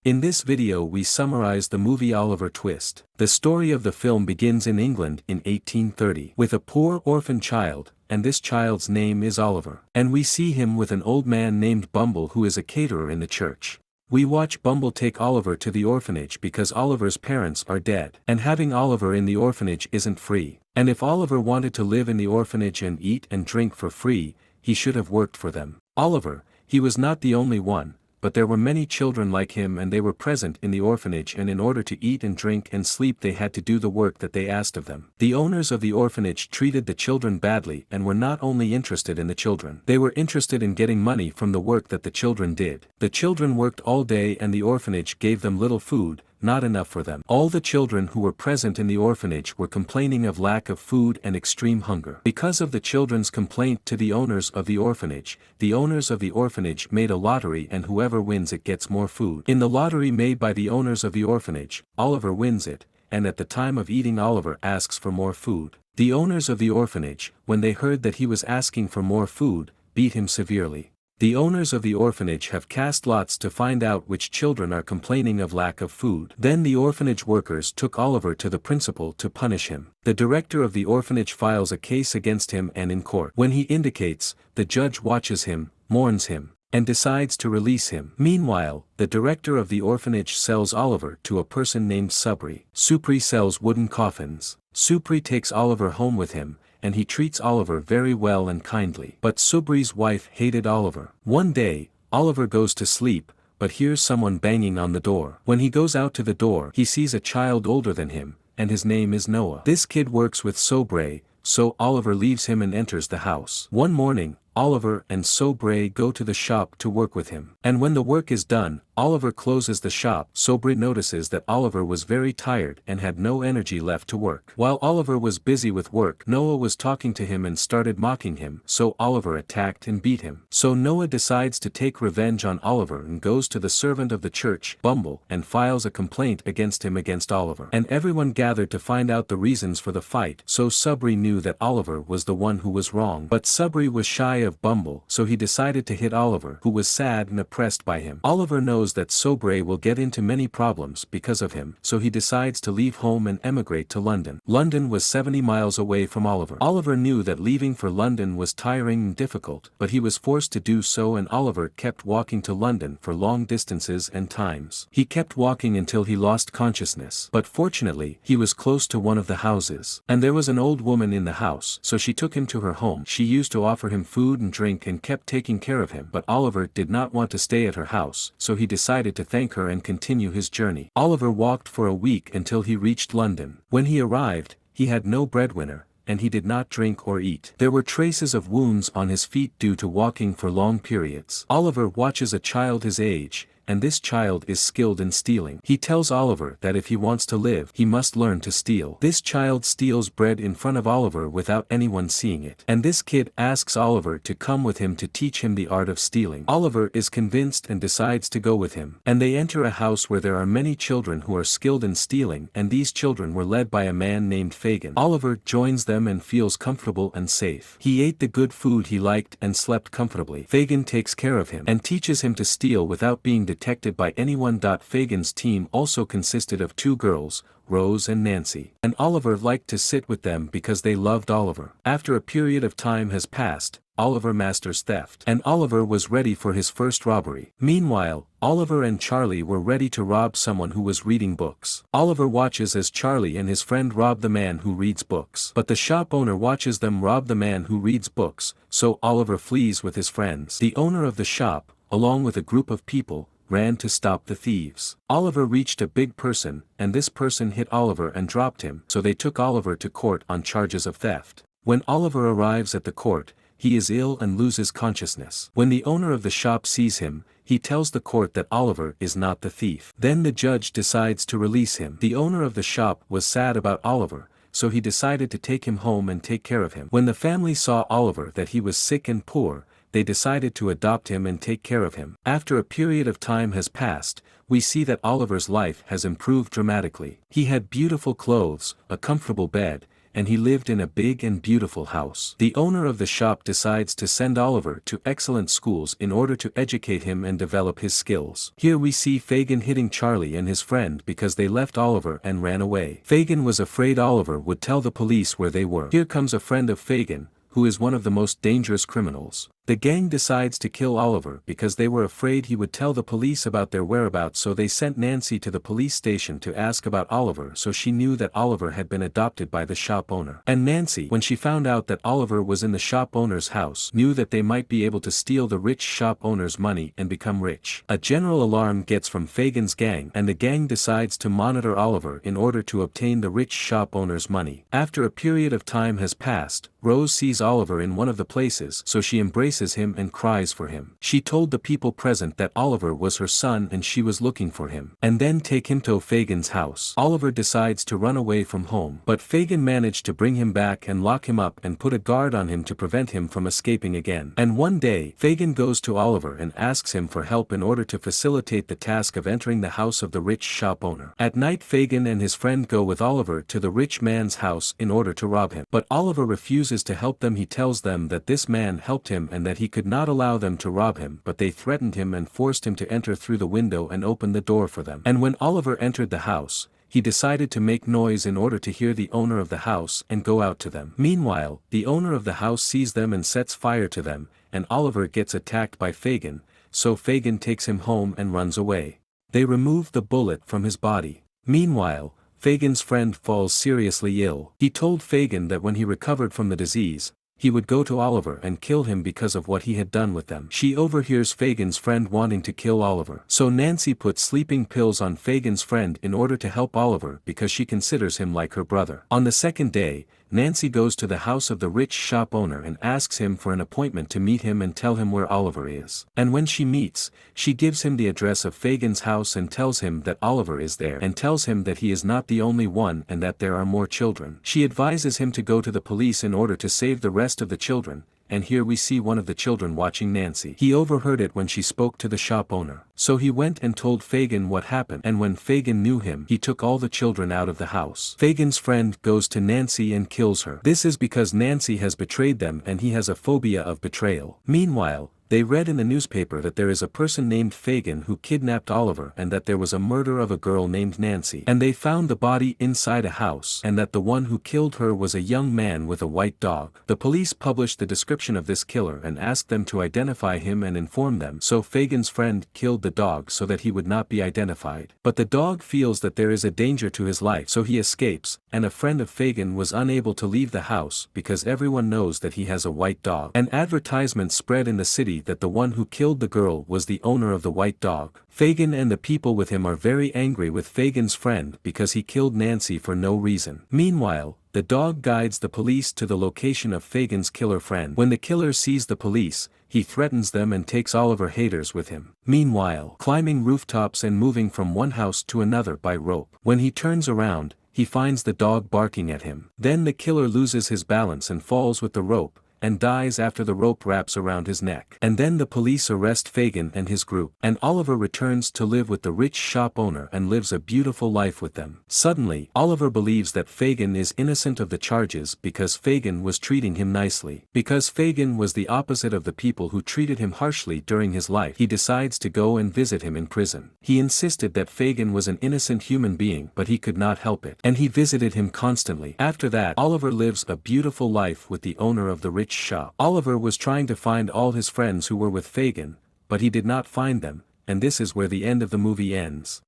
In this video we summarize the movie Oliver Twist. The story of the film begins in England in 1830 with a poor orphan child, and this child's name is Oliver. And we see him with an old man named Bumble who is a caterer in the church. We watch Bumble take Oliver to the orphanage because Oliver's parents are dead. And having Oliver in the orphanage isn't free. And if Oliver wanted to live in the orphanage and eat and drink for free, he should have worked for them. Oliver, he was not the only one, but there were many children like him and they were present in the orphanage, and in order to eat and drink and sleep they had to do the work that they asked of them. The owners of the orphanage treated the children badly and were not only interested in the children. They were interested in getting money from the work that the children did. The children worked all day and the orphanage gave them little food, not enough for them. All the children who were present in the orphanage were complaining of lack of food and extreme hunger. Because of the children's complaint to the owners of the orphanage made a lottery, and whoever wins it gets more food. In the lottery made by the owners of the orphanage, Oliver wins it, and at the time of eating Oliver asks for more food. The owners of the orphanage, when they heard that he was asking for more food, beat him severely. The owners of the orphanage have cast lots to find out which children are complaining of lack of food. Then the orphanage workers took Oliver to the principal to punish him. The director of the orphanage files a case against him, and in court, when he indicates, the judge watches him, mourns him, and decides to release him. Meanwhile, the director of the orphanage sells Oliver to a person named Subri. Supri sells wooden coffins. Supri takes Oliver home with him, and he treats Oliver very well and kindly. But Subri's wife hated Oliver. One day, Oliver goes to sleep, but hears someone banging on the door. When he goes out to the door, he sees a child older than him, and his name is Noah. This kid works with Sobre, so Oliver leaves him and enters the house. One morning, Oliver and Sobre go to the shop to work with him. And when the work is done, Oliver closes the shop. Sobre notices that Oliver was very tired and had no energy left to work. While Oliver was busy with work, Noah was talking to him and started mocking him, so Oliver attacked and beat him. So Noah decides to take revenge on Oliver and goes to the servant of the church, Bumble, and files a complaint against him against Oliver. And everyone gathered to find out the reasons for the fight, so Subri knew that Oliver was the one who was wrong. But Subri was shy of Bumble, so he decided to hit Oliver, who was sad and oppressed by him. Oliver knows that Sobre will get into many problems because of him, so he decides to leave home and emigrate to London. London was 70 miles away from Oliver. Oliver knew that leaving for London was tiring and difficult, but he was forced to do so, and Oliver kept walking to London for long distances and times. He kept walking until he lost consciousness, but fortunately, he was close to one of the houses. And there was an old woman in the house, so she took him to her home. She used to offer him food and drink and kept taking care of him, but Oliver did not want to stay at her house, so he decided to thank her and continue his journey. Oliver walked for a week until he reached London. When he arrived, he had no breadwinner, and he did not drink or eat. There were traces of wounds on his feet due to walking for long periods. Oliver watches a child his age, and this child is skilled in stealing. He tells Oliver that if he wants to live, he must learn to steal. This child steals bread in front of Oliver without anyone seeing it. And this kid asks Oliver to come with him to teach him the art of stealing. Oliver is convinced and decides to go with him. And they enter a house where there are many children who are skilled in stealing, and these children were led by a man named Fagan. Oliver joins them and feels comfortable and safe. He ate the good food he liked and slept comfortably. Fagan takes care of him and teaches him to steal without being detected by anyone. Fagan's team also consisted of two girls, Rose and Nancy, and Oliver liked to sit with them because they loved Oliver. After a period of time has passed, Oliver masters theft, and Oliver was ready for his first robbery. Meanwhile, Oliver and Charlie were ready to rob someone who was reading books. Oliver watches as Charlie and his friend rob the man who reads books. But the shop owner watches them rob the man who reads books, so Oliver flees with his friends. The owner of the shop, along with a group of people, ran to stop the thieves. Oliver reached a big person, and this person hit Oliver and dropped him, so they took Oliver to court on charges of theft. When Oliver arrives at the court, he is ill and loses consciousness. When the owner of the shop sees him, he tells the court that Oliver is not the thief. Then the judge decides to release him. The owner of the shop was sad about Oliver, so he decided to take him home and take care of him. When the family saw Oliver that he was sick and poor, they decided to adopt him and take care of him. After a period of time has passed, we see that Oliver's life has improved dramatically. He had beautiful clothes, a comfortable bed, and he lived in a big and beautiful house. The owner of the shop decides to send Oliver to excellent schools in order to educate him and develop his skills. Here we see Fagan hitting Charlie and his friend because they left Oliver and ran away. Fagan was afraid Oliver would tell the police where they were. Here comes a friend of Fagan, who is one of the most dangerous criminals. The gang decides to kill Oliver because they were afraid he would tell the police about their whereabouts, so they sent Nancy to the police station to ask about Oliver, so she knew that Oliver had been adopted by the shop owner. And Nancy, when she found out that Oliver was in the shop owner's house, knew that they might be able to steal the rich shop owner's money and become rich. A general alarm gets from Fagan's gang, and the gang decides to monitor Oliver in order to obtain the rich shop owner's money. After a period of time has passed, Rose sees Oliver in one of the places, so she embraces him and cries for him. She told the people present that Oliver was her son and she was looking for him, and then take him to Fagan's house. Oliver decides to run away from home, but Fagan managed to bring him back and lock him up and put a guard on him to prevent him from escaping again. And one day, Fagan goes to Oliver and asks him for help in order to facilitate the task of entering the house of the rich shop owner. At night, Fagan and his friend go with Oliver to the rich man's house in order to rob him, but Oliver refuses to help them. He tells them that this man helped him and that he could not allow them to rob him, but they threatened him and forced him to enter through the window and open the door for them. And when Oliver entered the house, he decided to make noise in order to hear the owner of the house and go out to them. Meanwhile, the owner of the house sees them and sets fire to them, and Oliver gets attacked by Fagan, so Fagan takes him home and runs away. They remove the bullet from his body. Meanwhile, Fagan's friend falls seriously ill. He told Fagan that when he recovered from the disease, he would go to Oliver and kill him because of what he had done with them. She overhears Fagan's friend wanting to kill Oliver. So Nancy puts sleeping pills on Fagan's friend in order to help Oliver because she considers him like her brother. On the second day, Nancy goes to the house of the rich shop owner and asks him for an appointment to meet him and tell him where Oliver is. And when she meets, she gives him the address of Fagan's house and tells him that Oliver is there and tells him that he is not the only one and that there are more children. She advises him to go to the police in order to save the rest of the children, and here we see one of the children watching Nancy. He overheard it when she spoke to the shop owner. So he went and told Fagan what happened, and when Fagan knew him, he took all the children out of the house. Fagan's friend goes to Nancy and kills her. This is because Nancy has betrayed them and he has a phobia of betrayal. Meanwhile, they read in the newspaper that there is a person named Fagan who kidnapped Oliver and that there was a murder of a girl named Nancy. And they found the body inside a house and that the one who killed her was a young man with a white dog. The police published the description of this killer and asked them to identify him and inform them. So Fagan's friend killed the dog so that he would not be identified. But the dog feels that there is a danger to his life, so he escapes, and a friend of Fagan was unable to leave the house because everyone knows that he has a white dog. An advertisement spread in the city that the one who killed the girl was the owner of the white dog. Fagan and the people with him are very angry with Fagan's friend because he killed Nancy for no reason. Meanwhile, the dog guides the police to the location of Fagan's killer friend. When the killer sees the police, he threatens them and takes Oliver Haters with him. Meanwhile, climbing rooftops and moving from one house to another by rope. When he turns around, he finds the dog barking at him. Then the killer loses his balance and falls with the rope, and dies after the rope wraps around his neck. And then the police arrest Fagan and his group, and Oliver returns to live with the rich shop owner and lives a beautiful life with them. Suddenly, Oliver believes that Fagan is innocent of the charges because Fagan was treating him nicely. Because Fagan was the opposite of the people who treated him harshly during his life, he decides to go and visit him in prison. He insisted that Fagan was an innocent human being, but he could not help it, and he visited him constantly. After that, Oliver lives a beautiful life with the owner of the rich shop. Oliver was trying to find all his friends who were with Fagan, but he did not find them, and this is where the end of the movie ends.